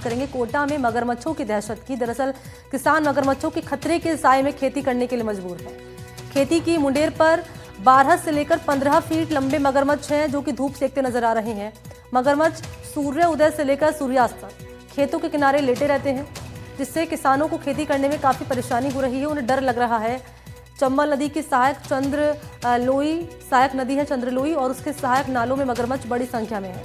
करेंगे कोटा में मगरमच्छों की दहशत की। दरअसल किसान मगरमच्छों के खतरे के साए में खेती करने के लिए मजबूर है। खेती की मुंडेर पर 12 से लेकर 15 फीट लंबे मगरमच्छ हैं जो कि धूप सेकते नजर आ रहे हैं। मगरमच्छ सूर्य उदय से लेकर सूर्यास्त तक खेतों के किनारे लेटे रहते हैं, जिससे किसानों को खेती करने में काफी परेशानी हो रही है। उन्हें डर लग रहा है। चंबल नदी की सहायक नदी है चंद्रलोई, और उसके सहायक नालों में मगरमच्छ बड़ी संख्या में है।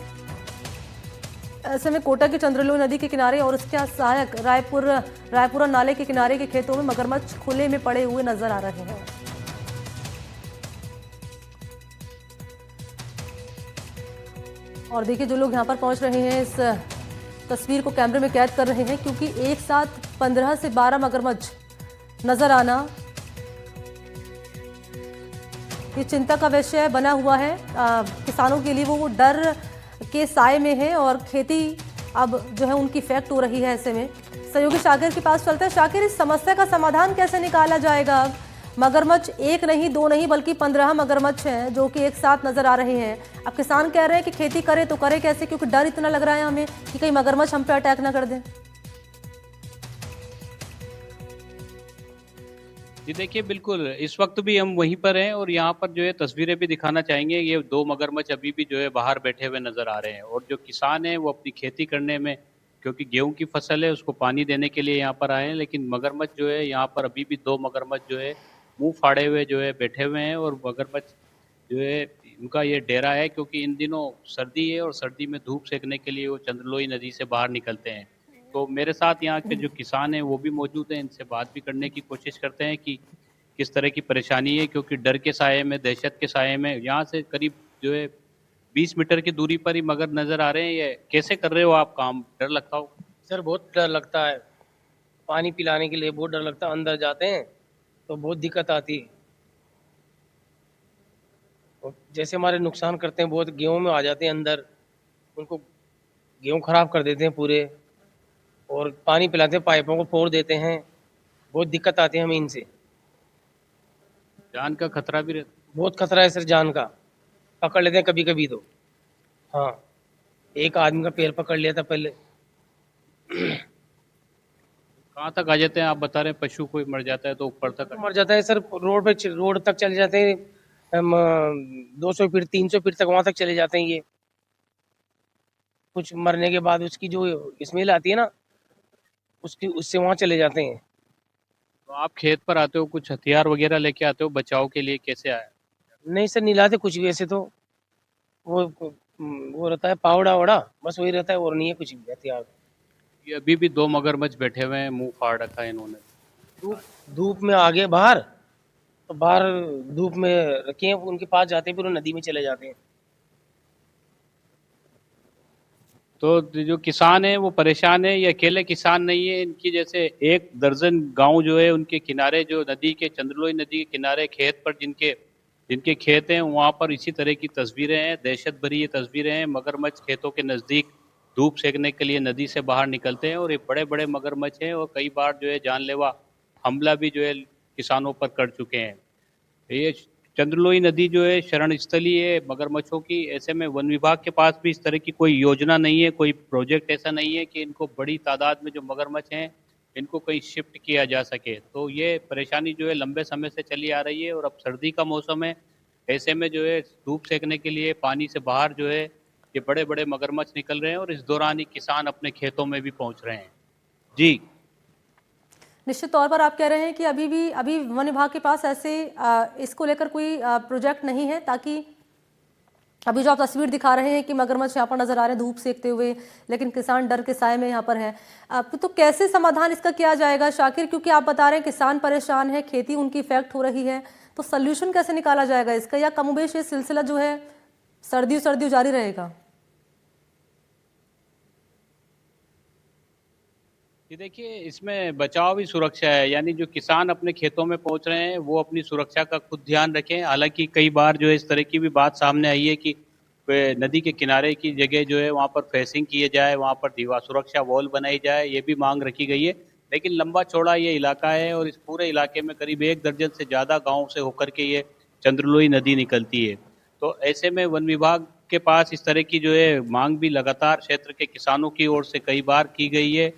ऐसे में कोटा की चंद्रलोई नदी के किनारे और उसके सहायक रायपुरा नाले के किनारे के खेतों में मगरमच्छ खुले में पड़े हुए नजर आ रहे हैं। और देखिए, जो लोग यहाँ पर पहुंच रहे हैं इस तस्वीर को कैमरे में कैद कर रहे हैं, क्योंकि एक साथ 15 से 12 मगरमच्छ नजर आना ये चिंता का विषय बना हुआ है किसानों के लिए। वो डर के साए में है और खेती अब जो है उनकी इफेक्ट हो रही है। ऐसे में सहयोगी शाकिर के पास चलते हैं। शाकिर, इस समस्या का समाधान कैसे निकाला जाएगा? मगरमच्छ एक नहीं, दो नहीं, बल्कि 15 मगरमच्छ हैं जो कि एक साथ नजर आ रहे हैं। अब किसान कह रहे हैं कि खेती करे तो करे कैसे, क्योंकि डर इतना लग रहा है हमें कि कहीं मगरमच्छ हम पे अटैक ना कर दें। जी देखिए, बिल्कुल इस वक्त भी हम वहीं पर हैं और यहाँ पर जो है तस्वीरें भी दिखाना चाहेंगे। ये 2 मगरमच्छ अभी भी जो है बाहर बैठे हुए नजर आ रहे हैं, और जो किसान हैं वो अपनी खेती करने में, क्योंकि गेहूं की फसल है, उसको पानी देने के लिए यहाँ पर आए हैं। लेकिन मगरमच्छ जो है यहाँ पर अभी भी 2 मगरमच्छ जो है मुंह फाड़े हुए जो है बैठे हुए हैं। और मगरमच्छ जो है उनका ये डेरा है, क्योंकि इन दिनों सर्दी है और सर्दी में धूप सेकने के लिए वो चंद्रलोई नदी से बाहर निकलते हैं। तो मेरे साथ यहाँ के जो किसान हैं वो भी मौजूद हैं, इनसे बात भी करने की कोशिश करते हैं कि किस तरह की परेशानी है। क्योंकि डर के साये में, दहशत के साये में, यहाँ से करीब जो है 20 मीटर की दूरी पर ही मगर नजर आ रहे हैं। ये कैसे कर रहे हो आप काम? डर लगता हो? सर बहुत डर लगता है। पानी पिलाने के लिए बहुत डर लगता है। अंदर जाते हैं तो बहुत दिक्कत आती है। और जैसे हमारे नुकसान करते हैं, बहुत गेहूं में आ जाते हैं अंदर, उनको गेहूं खराब कर देते हैं पूरे। और पानी पिलाते हैं, पाइपों को फोड़ देते हैं। बहुत दिक्कत आती है हमें इनसे। जान का खतरा भी रहता? बहुत खतरा है सर, जान का। पकड़ लेते हैं कभी कभी तो। हाँ, एक आदमी का पैर पकड़ लिया था पहले। कहाँ तक आ जाते हैं? आप बता रहे हैं पशु कोई मर जाता है तो ऊपर तक मर जाता है सर, रोड तक चले जाते हैं। हम 200 फीट 300 फीट तक वहां तक चले जाते हैं। ये कुछ मरने के बाद उसकी जो स्मेल आती है ना, उससे वहां चले जाते हैं। तो आप खेत पर आते हो, कुछ हथियार वगैरह लेके आते हो बचाव के लिए? कैसे आया? नहीं सर, नहीं लाते कुछ भी ऐसे तो। वो रहता है पावड़ा वाड़ा, बस वही रहता है, और नहीं है कुछ भी हथियार। ये अभी भी 2 मगरमच्छ बैठे हुए हैं, मुंह फाड़ रखा है इन्होंने। धूप धूप में आगे बाहर, तो बाहर धूप में रखे हैं, उनके पास जाते हैं, फिर वो नदी में चले जाते हैं। तो जो किसान है वो परेशान है? ये अकेले किसान नहीं है, इनकी जैसे 1 दर्जन गांव जो है उनके किनारे, जो नदी के, चंद्रलोई नदी के किनारे खेत पर जिनके जिनके खेत हैं, वहां पर इसी तरह की तस्वीरें हैं। दहशत भरी ये तस्वीरें हैं। मगरमच्छ खेतों के नजदीक धूप सेकने के लिए नदी से बाहर निकलते हैं, और ये बड़े बड़े मगरमच्छ हैं, और कई बार जो है जानलेवा हमला भी जो है किसानों पर कर चुके हैं। ये चंद्रलोई नदी जो है शरण स्थली है मगरमच्छों की। ऐसे में वन विभाग के पास भी इस तरह की कोई योजना नहीं है, कोई प्रोजेक्ट ऐसा नहीं है कि इनको बड़ी तादाद में जो मगरमच्छ हैं इनको कहीं शिफ्ट किया जा सके। तो ये परेशानी जो है लंबे समय से चली आ रही है, और अब सर्दी का मौसम है। ऐसे में जो है धूप सेकने के लिए पानी से बाहर जो है ये बड़े बड़े मगरमच्छ निकल रहे हैं, और इस दौरान ही किसान अपने खेतों में भी पहुंच रहे हैं। जी निश्चित तौर पर आप कह रहे हैं कि अभी वन विभाग के पास ऐसे इसको लेकर कोई प्रोजेक्ट नहीं है, ताकि अभी जो आप तस्वीर दिखा रहे हैं कि मगरमच्छ यहाँ पर नजर आ रहे हैं धूप सेकते हुए, लेकिन किसान डर के साए में यहाँ पर है। तो कैसे समाधान इसका किया जाएगा शाकिर? क्योंकि आप बता रहे हैं किसान परेशान है, खेती उनकी इफेक्ट हो रही है, तो सोल्यूशन कैसे निकाला जाएगा इसका? या कमोबेश ये सिलसिला जो है सर्दियों जारी रहेगा? ये देखिए, इसमें बचाव ही सुरक्षा है। यानी जो किसान अपने खेतों में पहुंच रहे हैं वो अपनी सुरक्षा का खुद ध्यान रखें। हालांकि कई बार जो है इस तरह की भी बात सामने आई है कि नदी के किनारे की जगह जो है वहां पर फेंसिंग किए जाए, वहां पर दीवार सुरक्षा वॉल बनाई जाए, ये भी मांग रखी गई है। लेकिन लंबा चौड़ा ये इलाका है, और इस पूरे इलाके में करीब 1 दर्जन से ज़्यादा गाँव से होकर के ये चंद्रलोई नदी निकलती है। तो ऐसे में वन विभाग के पास इस तरह की जो है मांग भी लगातार क्षेत्र के किसानों की ओर से कई बार की गई है।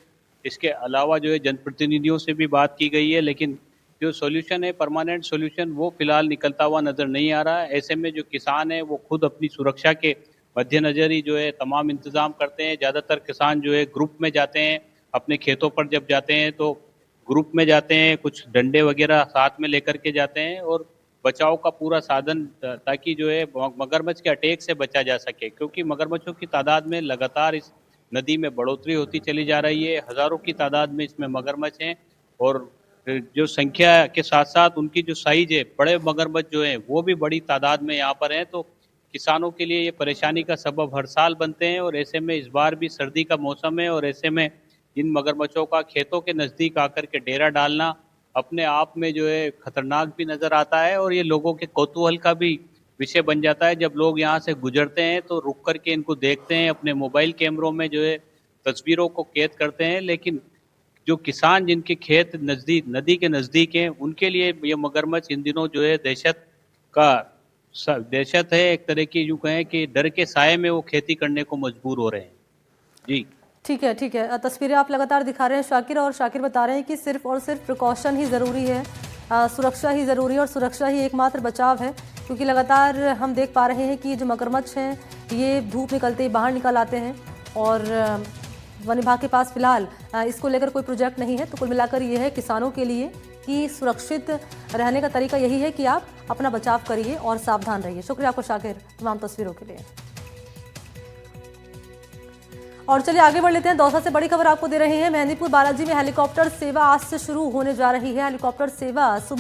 इसके अलावा जो है जनप्रतिनिधियों से भी बात की गई है, लेकिन जो सॉल्यूशन है, परमानेंट सॉल्यूशन, वो फिलहाल निकलता हुआ नज़र नहीं आ रहा है। ऐसे में जो किसान है वो खुद अपनी सुरक्षा के मद्देनज़र ही जो है तमाम इंतज़ाम करते हैं। ज़्यादातर किसान जो है ग्रुप में जाते हैं, अपने खेतों पर जब जाते हैं तो ग्रुप में जाते हैं, कुछ डंडे वगैरह साथ में लेकर के जाते हैं और बचाव का पूरा साधन ताकि जो है मगरमच्छ के अटैक से बचा जा सके, क्योंकि मगरमच्छों की तादाद में लगातार इस नदी में बढ़ोतरी होती चली जा रही है। हज़ारों की तादाद में इसमें मगरमच्छ हैं और जो संख्या के साथ-साथ उनकी जो साइज़ है, बड़े मगरमच्छ जो हैं वो भी बड़ी तादाद में यहाँ पर हैं, तो किसानों के लिए ये परेशानी का सबब हर साल बनते हैं और ऐसे में इस बार भी सर्दी का मौसम है और ऐसे में इन मगरमच्छों का खेतों के नज़दीक आकर के डेरा डालना अपने आप में जो है खतरनाक भी नज़र आता है और ये लोगों के कौतूहल का भी विषय बन जाता है। जब लोग यहाँ से गुजरते हैं तो रुक कर के इनको देखते हैं, अपने मोबाइल कैमरों में जो है तस्वीरों को कैद करते हैं, लेकिन जो किसान जिनके खेत नज़दीक नदी के नज़दीक हैं, उनके लिए ये मगरमच्छ इन दिनों जो है दहशत है, एक तरह की यूँ कहें कि डर के साए में वो खेती करने को मजबूर हो रहे हैं। जी। ठीक है, ठीक है। तस्वीरें आप लगातार दिखा रहे हैं शाकिर, और शाकिर बता रहे हैं कि सिर्फ और सिर्फ प्रिकॉशन ही ज़रूरी है, सुरक्षा ही ज़रूरी है और सुरक्षा ही एकमात्र बचाव है, क्योंकि लगातार हम देख पा रहे हैं कि जो मगरमच्छ हैं ये धूप निकलते ही बाहर निकल आते हैं और वन विभाग के पास फिलहाल इसको लेकर कोई प्रोजेक्ट नहीं है। तो कुल मिलाकर ये है किसानों के लिए कि सुरक्षित रहने का तरीका यही है कि आप अपना बचाव करिए और सावधान रहिए। शुक्रिया आपको शाकिर तमाम तस्वीरों के लिए। और चलिए आगे बढ़ लेते हैं। दौसा से बड़ी खबर आपको दे रहे हैं। मेहंदीपुर बालाजी में हेलीकॉप्टर सेवा आज से शुरू होने जा रही है। हेलीकॉप्टर सेवा